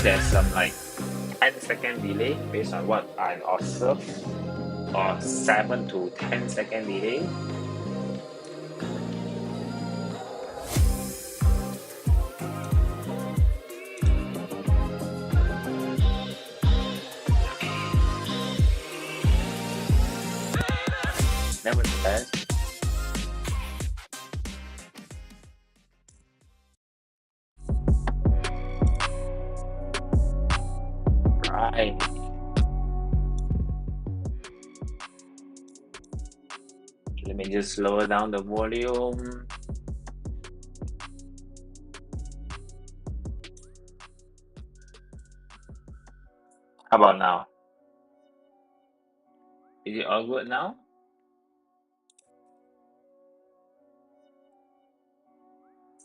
there's some like 10-second delay based on what I observed, or 7 to 10-second delay. Nevertheless, right. Let me just lower down the volume. How about now? Is it all good now?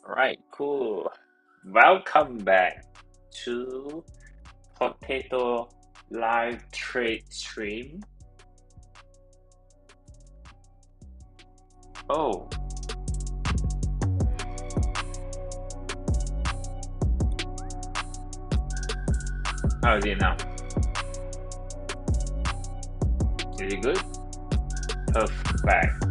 Alright, cool. Welcome back to Potato Live Trade Stream. Oh. How is it now? Is it good? Perfect.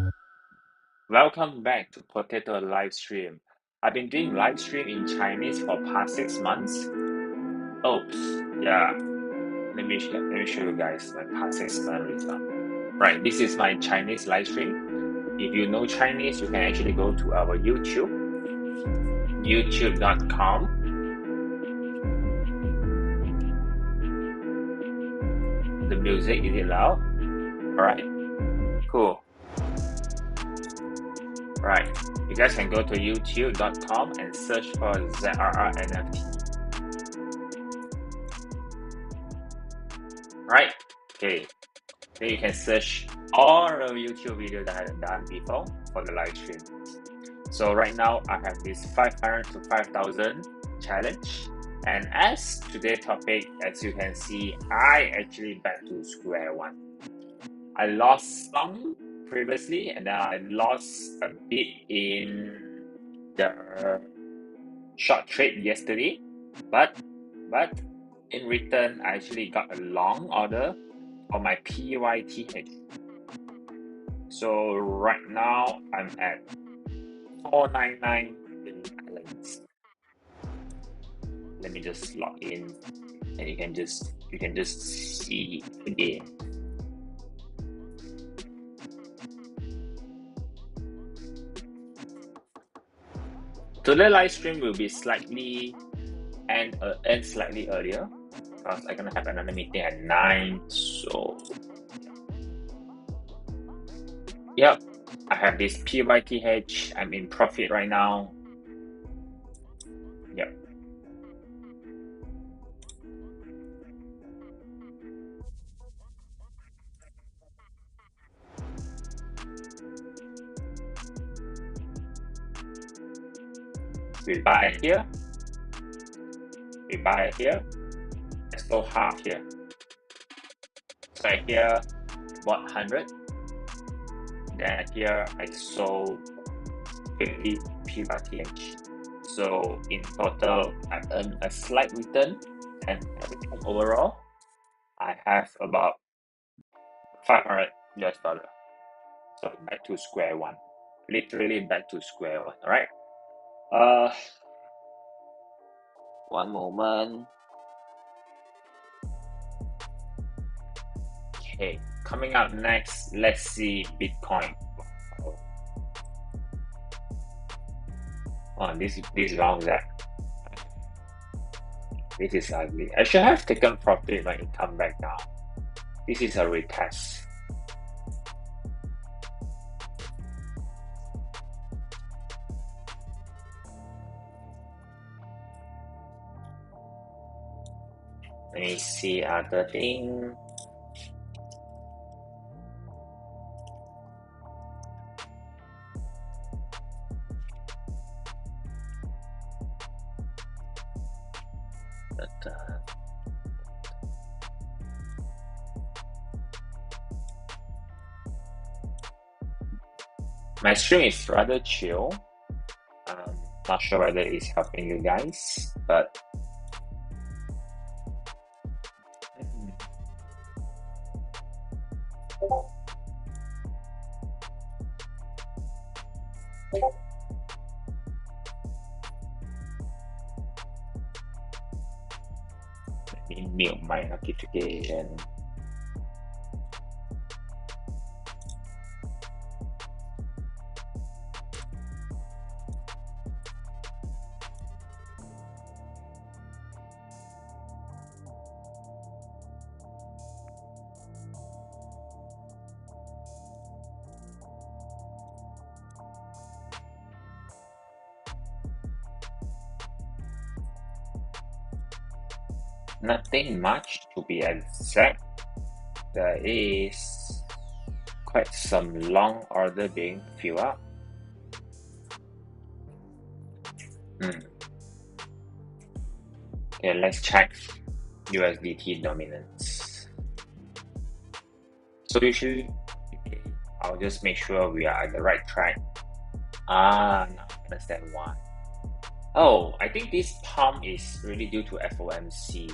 Welcome back to Potato Live Stream. I've been doing live stream in Chinese for past 6 months. Oops, yeah. Let me show you guys my past 6 months result. Right, this is my Chinese live stream. If you know Chinese, you can actually go to our YouTube, youtube.com. The music, is it loud? Alright, cool. Right, you guys can go to youtube.com and search for ZRR NFT. Right, okay. Then you can search all the YouTube videos that I have done before for the live stream. So right now I have this 500 to 5,000 challenge, and as today's topic, as you can see, I actually back to square one. I lost some previously, and then I lost a bit in the short trade yesterday, but in return I actually got a long order on my PYTH. So right now I'm at 499 balance. Let me just log in, and you can just see again. Today live stream will be slightly end slightly earlier because I'm gonna have another meeting at 9. So yep, I have this PYTH. I'm in profit right now. Yep. We buy here. We buy here. I sold half here. So here bought 100. Then here I sold 50 PYTH. So in total, I earned a slight return, and overall, I have about $500. So back to square one. Literally back to square one. All right. One moment. Okay, coming up next, let's see Bitcoin. Oh, this round that. This is ugly. I should have taken profit when it come back now. This is a retest. Let me see other thing. My stream is rather chill. Not sure whether it's helping you guys, but Let me mute my notification. Nothing much to be exact. There is quite some long order being filled up. Okay, let's check USDT dominance. So usually, I'll just make sure we are on the right track. Now I understand why. Oh, I think this pump is really due to FOMC.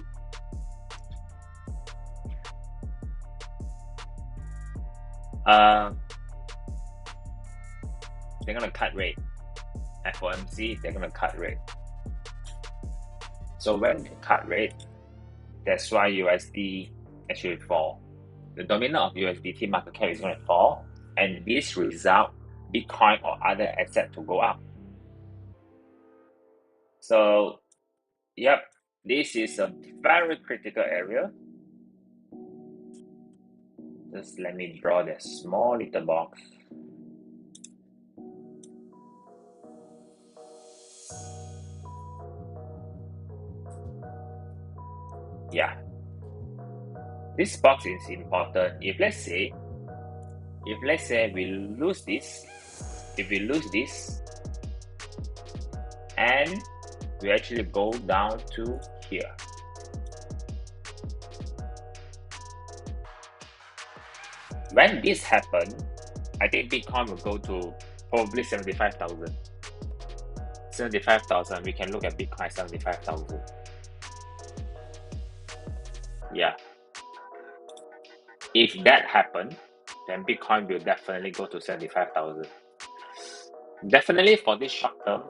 They're gonna cut rate. FOMC, they're gonna cut rate. So when they cut rate, that's why USD actually fall. The dominance of USDT market cap is gonna fall, and this result Bitcoin or other asset to go up. So, yep, this is a very critical area. Just let me draw the small little box. Yeah, this box is important. If let's say we lose this, and we actually go down to here. When this happens, I think Bitcoin will go to probably 75,000. 75,000, we can look at Bitcoin 75,000. Yeah. If that happens, then Bitcoin will definitely go to 75,000. Definitely for this short term,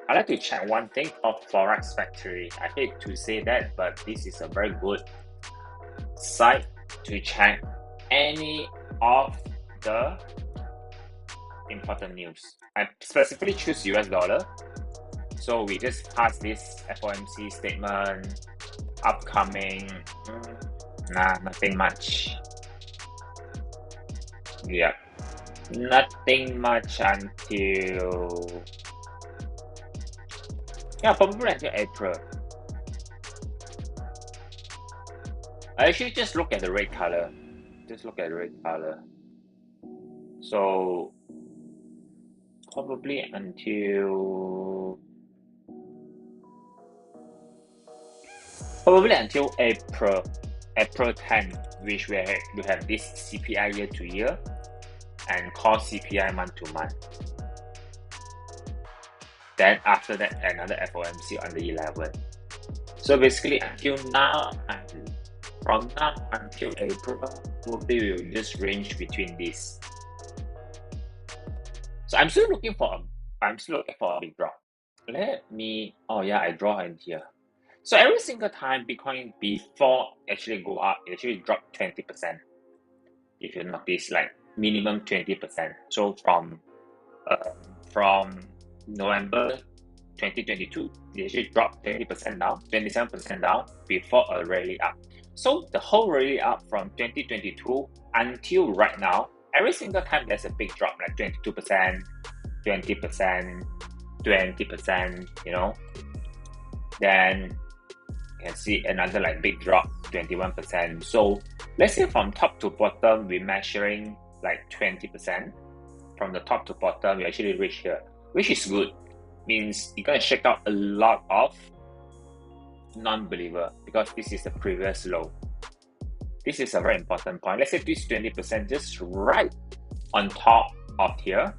I like to check one thing of Forex Factory. I hate to say that, but this is a very good site to check any of the important news. I specifically choose US dollar. So we just pass this FOMC statement, upcoming, nothing much. Yeah, nothing much until, probably until April. I actually just look at the red color. So probably until April 10, which we have this CPI year to year and core CPI month to month. Then after that, another FOMC on the 11th. So basically, until now, and from now until April, probably we will just range between this. So I'm still looking for a big drop. I draw in here. So every single time Bitcoin before actually go up, it actually drop 20%. If you notice, like minimum 20%. So from November 2022, it actually dropped 20% down, 27% down before a rally up. So the whole rally up from 2022 until right now, every single time there's a big drop, like 22%, 20%, 20%, then you can see another like big drop, 21%. So let's say from top to bottom, we're measuring like 20%. From the top to bottom, we actually reach here, which is good. Means you're gonna shake out a lot of non-believer because this is the previous low. This is a very important point. Let's say this 20% just right on top of here.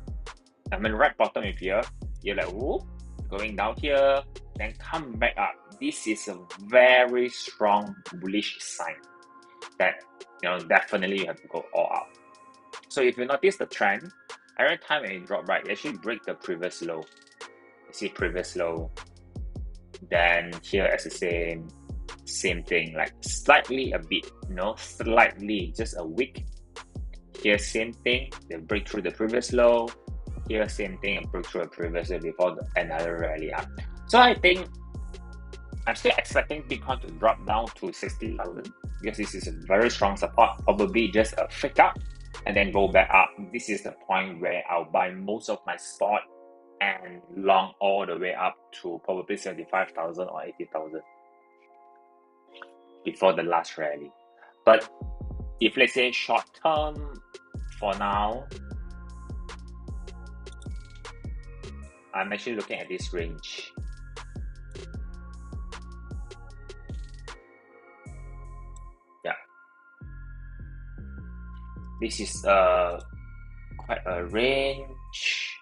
Right bottom of here. You're like, whoop, going down here, then come back up. This is a very strong bullish sign. that definitely you have to go all out. So if you notice the trend, every time when you drop right, you actually break the previous low. You see previous low, then here as the same thing, like slightly a bit, slightly, just a wick. Here same thing, they break through the previous low. Here same thing, and break through a previous low before another rally up. So I think I'm still expecting Bitcoin to drop down to 60,000 because this is a very strong support, probably just a fake up and then go back up. This is the point where I'll buy most of my spot and long all the way up to probably 75,000 or 80,000 before the last rally. But if let's say short term, for now, I'm actually looking at this range. Yeah, this is quite a range,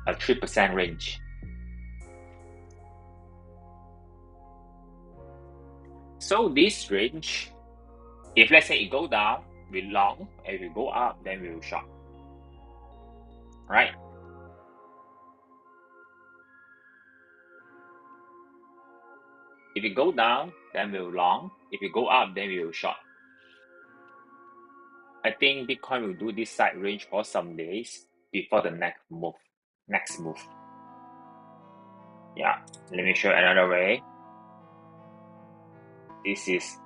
a 3% range. So this range, if let's say it go down, we long, and if it go up, then we will short. Right? If it go down, then we will long. If it go up, then we will short. I think Bitcoin will do this side range for some days before the next move. Yeah, let me show another way. This is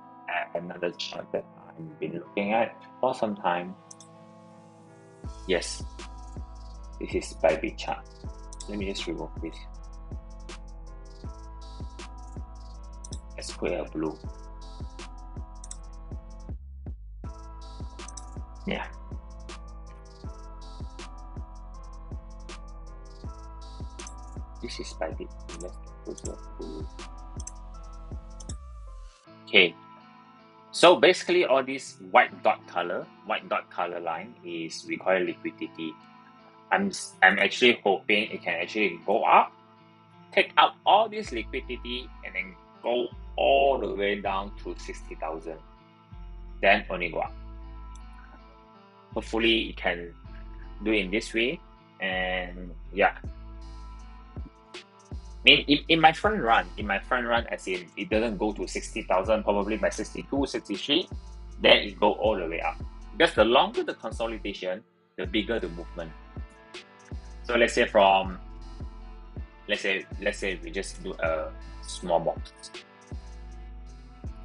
another chart that I've been looking at for some time. Yes, this is by bit chart. Let me just remove this. Let's put a blue. Yeah. This is by bit. Let's put a blue. Okay. So basically all this white dot color line is we call it liquidity. I'm actually hoping it can actually go up, take out all this liquidity, and then go all the way down to 60,000. Then only go up. Hopefully it can do it in this way. And yeah. I mean, in my front run, as in it doesn't go to 60,000, probably by 62, 63, then it go all the way up. Because the longer the consolidation, the bigger the movement. So let's say we just do a small box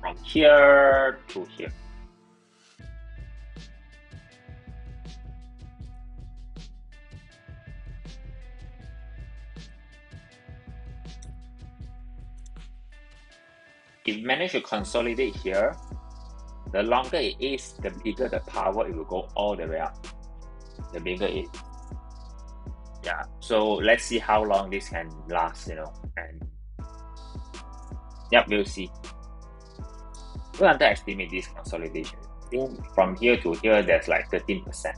from here to here. If you manage to consolidate here, the longer it is, the bigger the power it will go all the way up. The bigger it. Yeah, so let's see how long this can last, and we'll see. We'll underestimate this consolidation. I think from here to here, there's like 13%.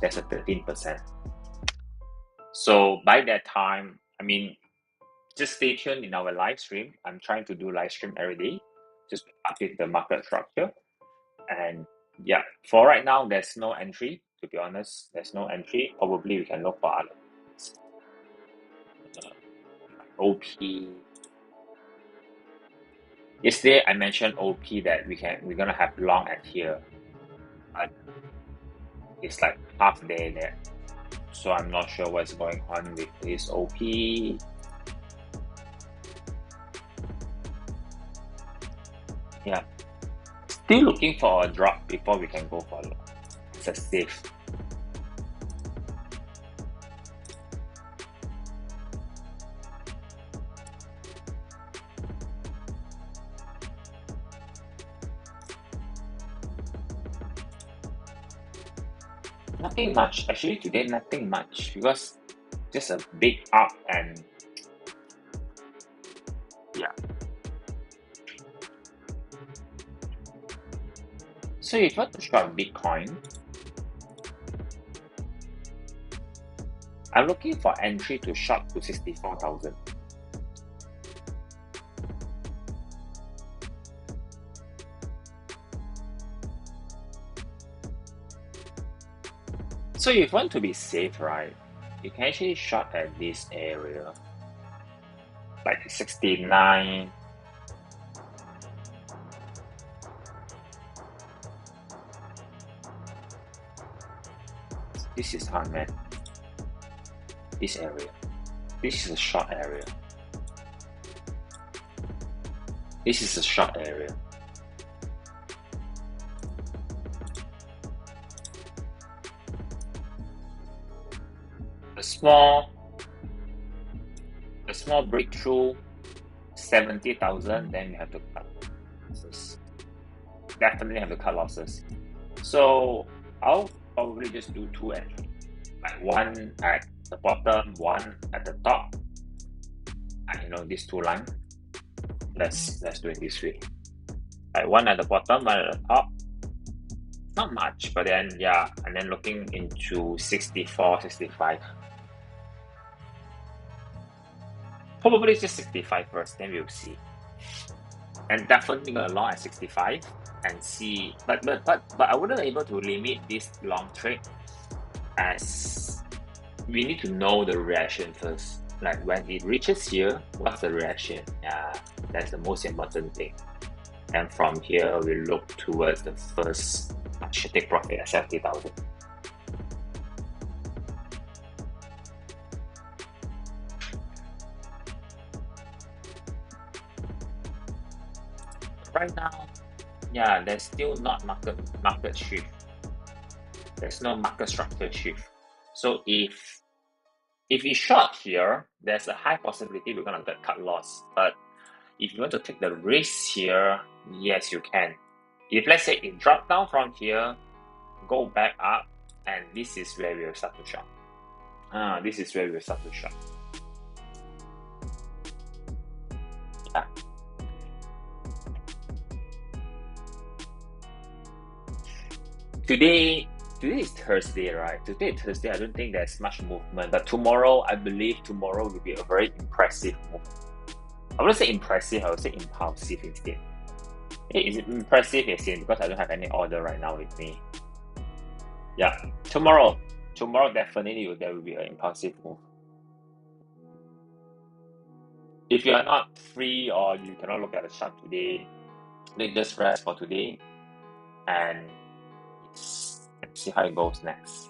There's a 13%. So by that time, just stay tuned in our live stream. I'm trying to do live stream every day, just to update the market structure. And yeah, for right now, there's no entry. To be honest, there's no entry. Probably we can look for other OP. Yesterday I mentioned OP that we're gonna have long at here, but it's like half day there, so I'm not sure what's going on with this OP. Yeah, still looking for a drop before we can go for long. It's a safe. Nothing much. Actually today nothing much because just a big up and yeah. So if you want to short Bitcoin, I'm looking for entry to short to 64,000. So if you want to be safe, right, you can actually short at this area, like 69. This is unmet. This area. This is a short area. This is a short area. A small breakthrough, 70,000, then you have to cut losses. Definitely have to cut losses. So I'll probably just do two entries, like one at the bottom, one at the top. And these two lines. Let's do it this way. Like one at the bottom, one at the top. Not much, but then yeah, and then looking into 64, 65. Probably just 65 first, then we'll see. And definitely go long at 65 and see. But I wouldn't be able to limit this long trade, as we need to know the reaction first. Like when it reaches here, what's the reaction? Yeah, that's the most important thing. And from here, we look towards the first. I should take profit at 70,000. Right now, yeah, there's still not market shift. There's no market structure shift. So if we short here, there's a high possibility we're gonna get cut loss. But if you want to take the risk here, yes, you can. If let's say it dropped down from here, go back up, and this is where we'll start to short. This is where we'll start to short. Yeah. Today is Thursday, right? Today is Thursday. I don't think there's much movement, but tomorrow, I believe tomorrow will be a very impressive move. I wouldn't say impressive, I would say impulsive instead. Is it impressive? Yes, because I don't have any order right now with me. Yeah, tomorrow definitely there will be an impulsive move. If you are not free or you cannot look at the chart today, then just rest for today and see how it goes next.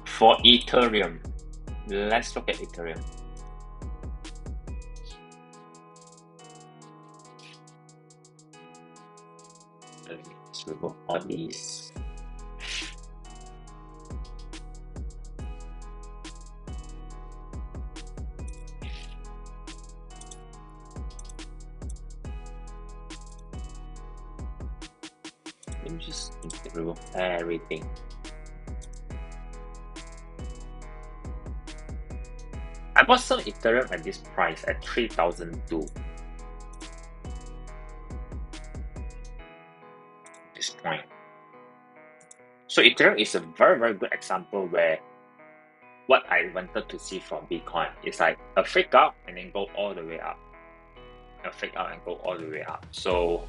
For Ethereum, let's look at Ethereum. Let's remove all these. Let me just remove everything. I bought some Ethereum at this price at 3,002. This point. So Ethereum is a very, very good example where what I wanted to see from Bitcoin is like a fake out and then go all the way up. A fake out and go all the way up. So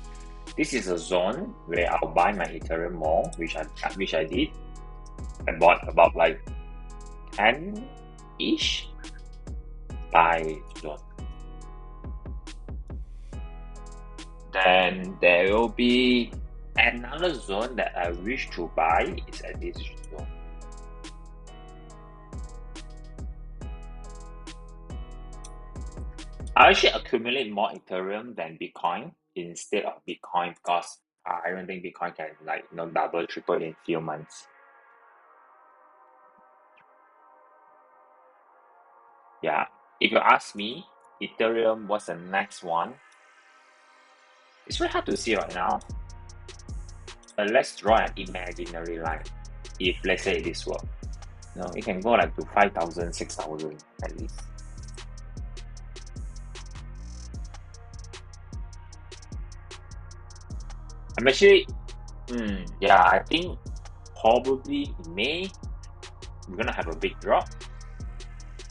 this is a zone where I'll buy my Ethereum more, which I did. I bought about like 10-ish buy zone. Then there will be another zone that I wish to buy is at this zone. I actually accumulate more Ethereum than Bitcoin instead of Bitcoin because I don't think Bitcoin can double, triple in few months. Yeah, if you ask me, Ethereum was the next one. It's very hard to see right now. But let's draw an imaginary line. If let's say this works, it can go like to 5,000, 6,000 at least. I'm actually, I think probably in May, we're gonna have a big drop.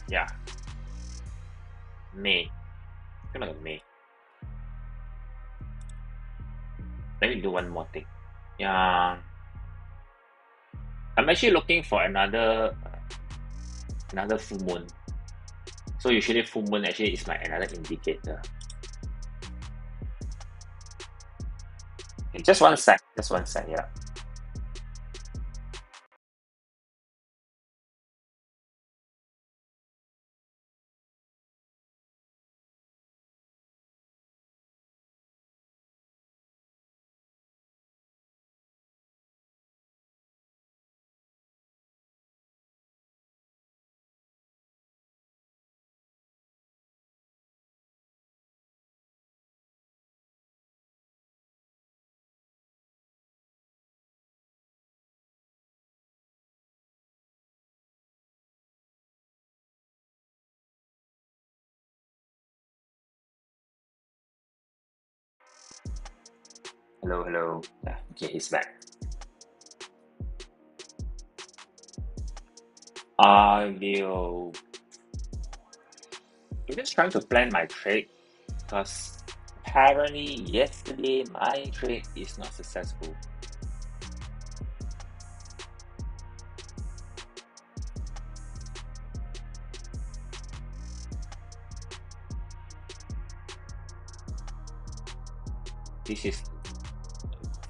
Yeah. May. Gonna go May. Let me do one more thing. Yeah. I'm actually looking for another full moon. So usually full moon actually is my another indicator. Okay, just one sec, yeah. Hello. Yeah, okay, he's back. I'm just trying to plan my trade because apparently yesterday my trade is not successful. This is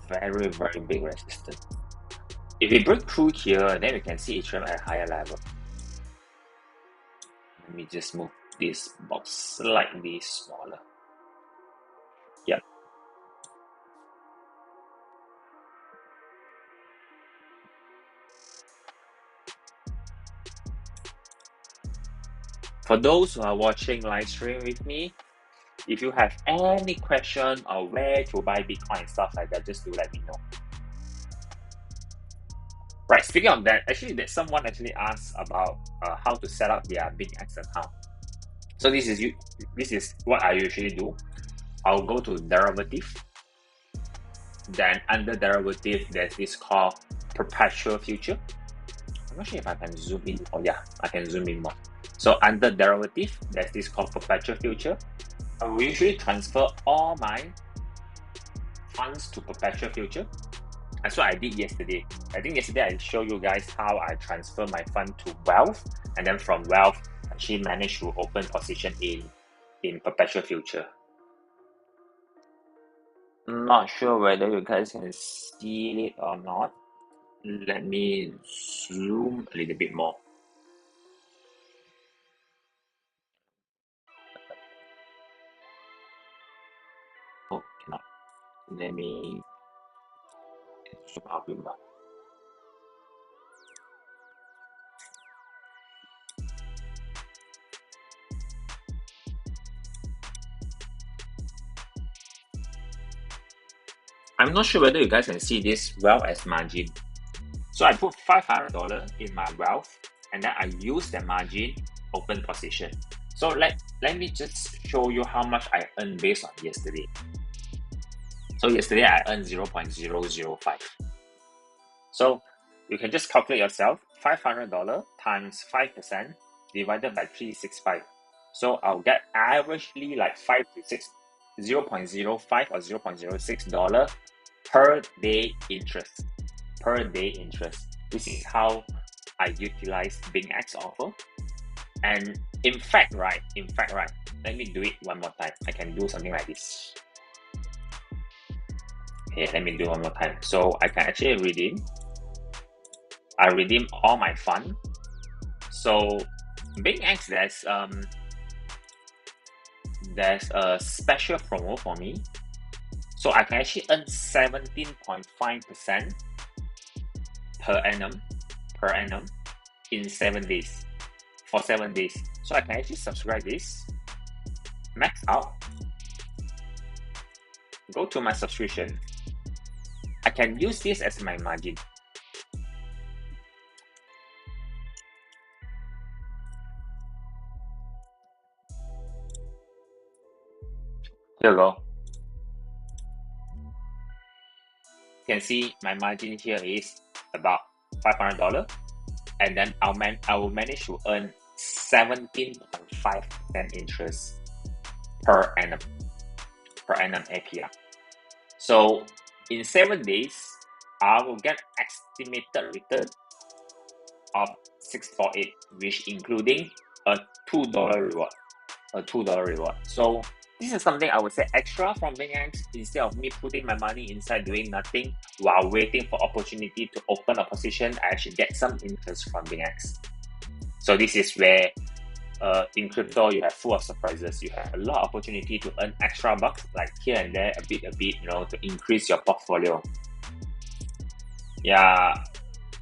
very big resistance. If we break through here, then we can see Ethereum at a higher level. Let me just move this box slightly smaller. Yep. For those who are watching live stream with me, if you have any question or where to buy Bitcoin and stuff like that, just do let me know. Right, speaking of that, actually someone actually asked about how to set up their BigX account. So this is what I usually do. I'll go to derivative. Then under derivative, there's this called perpetual future. I'm not sure if I can zoom in. Oh yeah, I can zoom in more. So under derivative, there's this called perpetual future. I will usually transfer all my funds to perpetual future. That's what I did yesterday. I think yesterday I showed you guys how I transfer my fund to wealth, and then from wealth, I actually managed to open position in perpetual future. I'm not sure whether you guys can see it or not. Let me zoom a little bit more. Oh, cannot. Let me zoom out a bit more. I'm not sure whether you guys can see this wealth as margin. So I put $500 in my wealth, and then I use the margin open position. So let me just show you how much I earned based on yesterday. So yesterday I earned 0.005. So you can just calculate yourself, $500 times 5% divided by 365. So I'll get averagely like 5 to 6, 0.05 or $0.06 per day interest. Per day interest. This is how I utilize BingX offer. And in fact, right, let me do it one more time. I can do something like this. Okay, let me do one more time. So I can actually redeem. I redeem all my fund. So BingX, there's a special promo for me. So I can actually earn 17.5% per annum in 7 days. For 7 days. So I can actually subscribe this, max out, go to my subscription. I can use this as my margin. Here you go. You can see my margin here is about $500. and then I will manage to earn 17.5% interest per annum APR. So in 7 days, I will get estimated return of 648, which including a $2 reward. So this is something I would say extra from BingX, instead of me putting my money inside doing nothing while waiting for opportunity to open a position. I actually get some interest from BingX. So this is where in crypto you have full of surprises. You have a lot of opportunity to earn extra bucks, like here and there, a bit, to increase your portfolio. Yeah,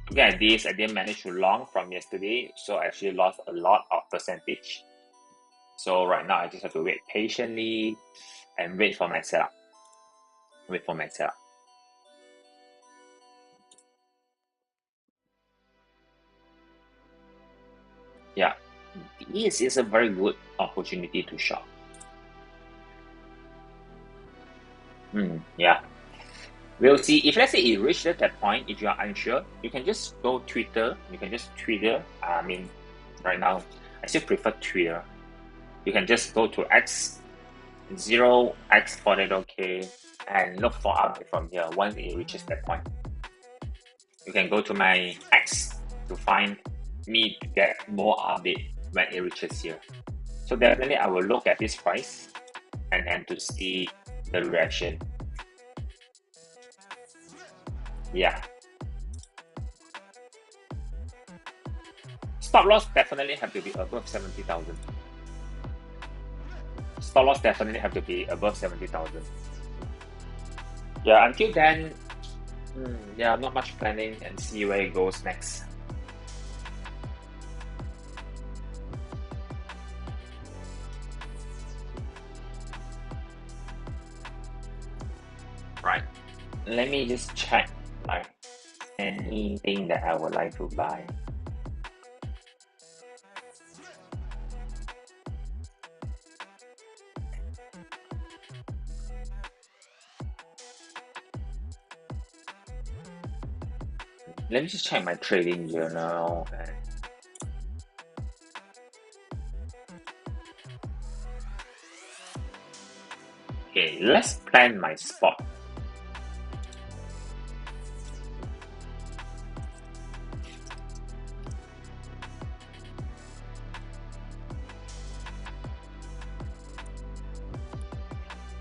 looking at this, I didn't manage to long from yesterday, so I actually lost a lot of percentage. So right now I just have to wait patiently and wait for my setup. Yeah, this is a very good opportunity to shop. Yeah. We'll see. If let's say it reaches that point, if you are unsure, you can just go Twitter. I mean, right now, I still prefer Twitter. You can just go to X0X48OK and look for update from here once it reaches that point. You can go to my X to find me to get more update when it reaches here. So definitely I will look at this price and then to see the reaction. Yeah. Stop loss definitely have to be above 70,000. Stop loss definitely have to be above 70,000. Yeah, until then, yeah, not much planning and see where it goes next. Right. Let me just check like anything that I would like to buy. Let me just check my trading journal. Okay, let's plan my spot.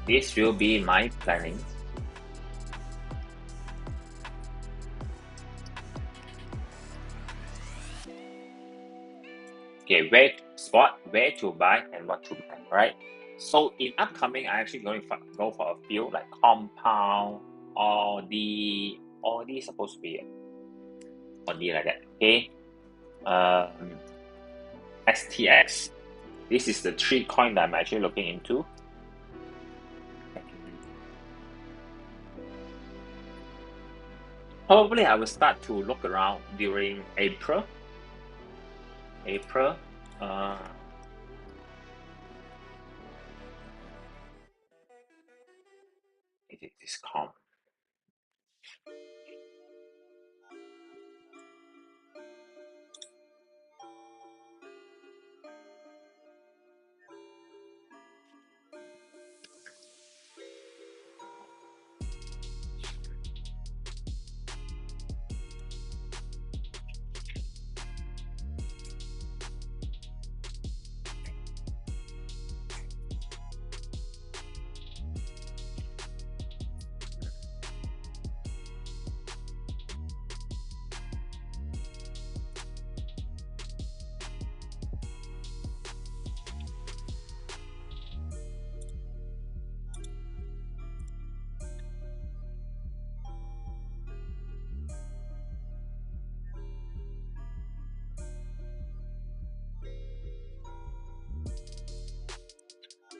This will be my planning. Okay, where to buy and what to buy, right? So in upcoming, I'm actually going to go for a few like compound or the supposed to be or the like that. Okay, STX. This is the 3 coin that I'm actually looking into. Probably I will start to look around during April. It is calm.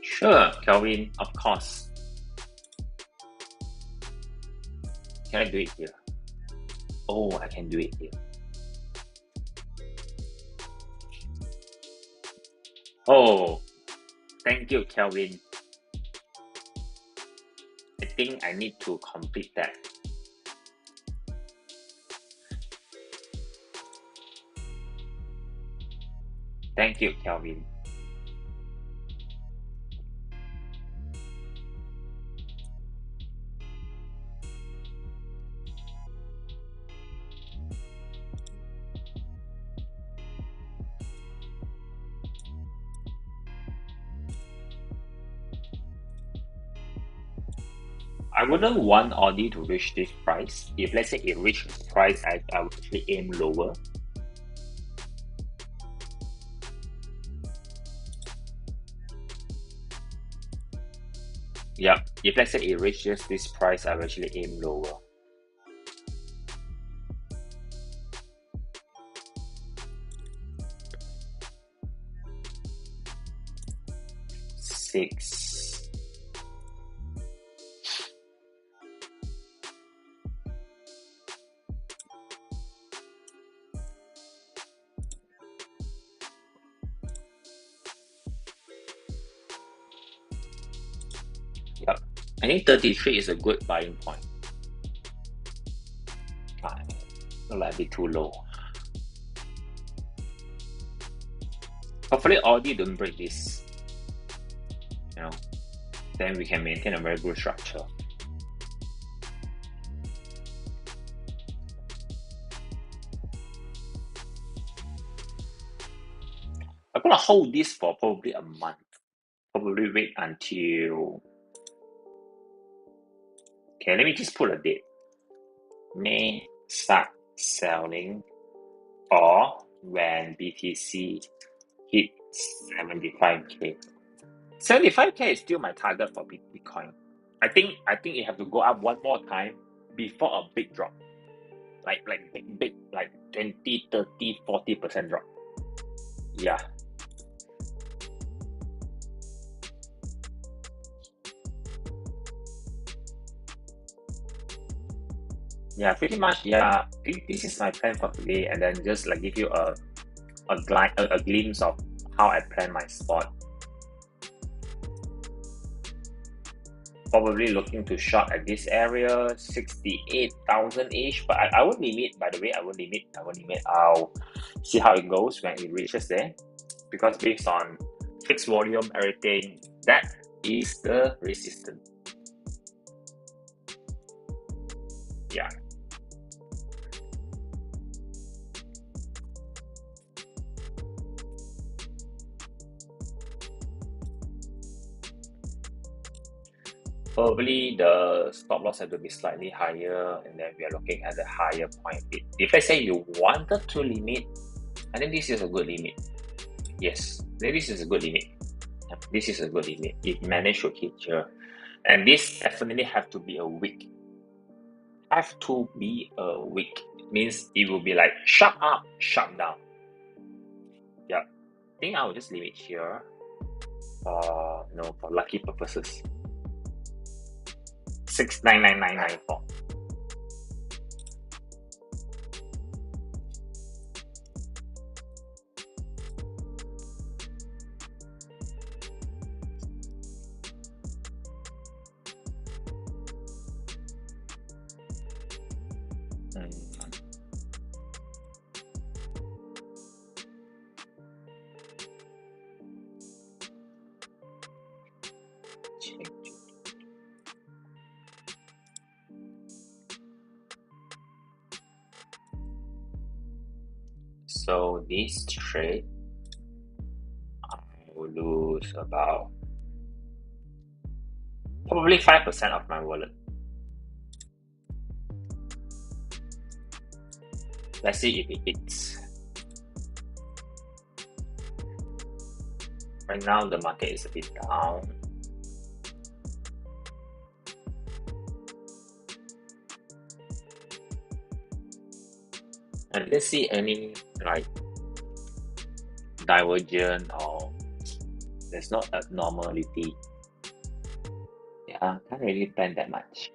Sure, Kelvin, of course. Can I do it here? Oh, I can do it here. Oh, thank you, Kelvin. I think I need to complete that. Thank you, Kelvin. I wouldn't want Audi to reach this price. If let's say it reached this price, I would actually aim lower. Yeah, if let's say it reaches this price, I will actually aim lower. Six. Yep. I think 33 is a good buying point. Not like a bit too low. Hopefully Audi don't break this. Then we can maintain a very good structure. I'm gonna hold this for probably a month. Probably wait until. Okay, let me just put a date. May start selling, or when BTC hit 75k. 75k is still my target for Bitcoin. I think it have to go up one more time before a big drop. Like big, like 20, 30, 40% drop. Yeah. Yeah, pretty much. Yeah, this is my plan for today, and then just like give you a glimpse of how I plan my spot. Probably looking to short at this area, 68,000-ish, but I won't limit. By the way, I won't limit. I'll see how it goes when it reaches there, because based on fixed volume, everything, that is the resistance. Yeah. Probably the stop loss have to be slightly higher, and then we are looking at the higher point. If let's say you wanted to limit, I think this is a good limit. Yes, this is a good limit. This is a good limit. If managed to hit here, and this definitely have to be a week. Have to be a week. Means it will be like sharp up, sharp down. Yeah, I think I will just leave it here for for lucky purposes. 699994. So this trade, I will lose about probably 5% of my wallet. Let's see if it hits. Right now the market is a bit down. And let's see any like divergent or there's not abnormality. Yeah, can't really plan that much.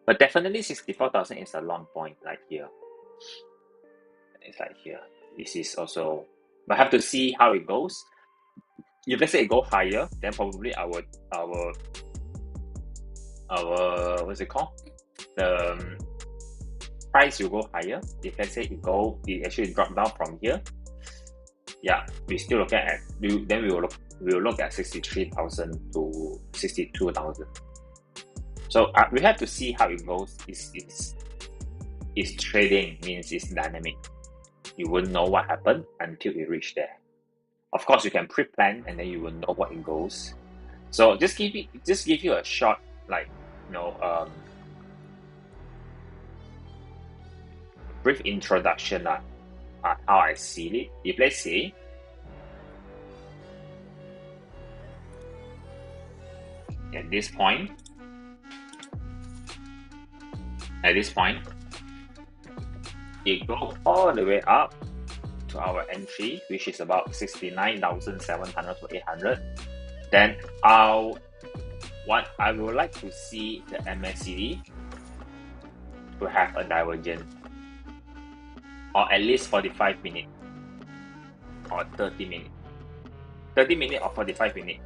But definitely 64,000 is a long point, like here. It's like here. This is also, but have to see how it goes. If let's say it go higher, then probably our what's it called? The price will go higher. If let's say it actually drop down from here, yeah, we still looking at, then we will look at 63,000 to 62,000. So we have to see how it goes. It's trading, means it's dynamic. You won't know what happened until it reach there. Of course, you can pre-plan and then you will know what it goes. So just give you a short, like, brief introduction on how I see it. If let's say at this point, it goes all the way up to our entry, which is about 69,700 to 800. Then I would like to see the MACD to have a divergence, or at least 45 minutes or 30 minutes. 30 minutes or 45 minutes.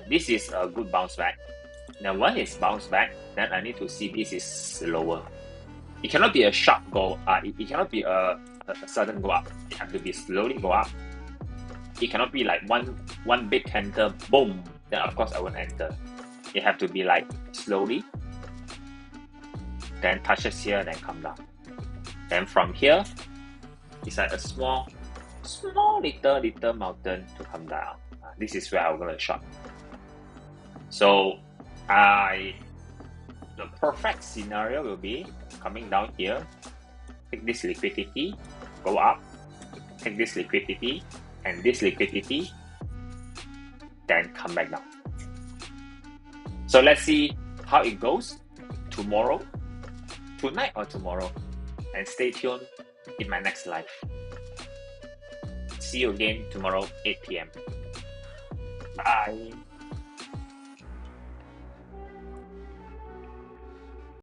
This is a good bounce back. Now when it's bounce back, then I need to see this is slower. It cannot be a sharp go. It cannot be a sudden go up. It has to be slowly go up. It cannot be like one big candle, boom. Then of course I won't enter. It have to be like slowly, then touches here, then come down. Then from here, it's like a small little mountain to come down. This is where I'm gonna short. So the perfect scenario will be coming down here, take this liquidity, go up, take this liquidity and this liquidity, then come back down. So let's see how it goes tonight or tomorrow, and stay tuned in my next live. See you again tomorrow, 8 p.m. Bye.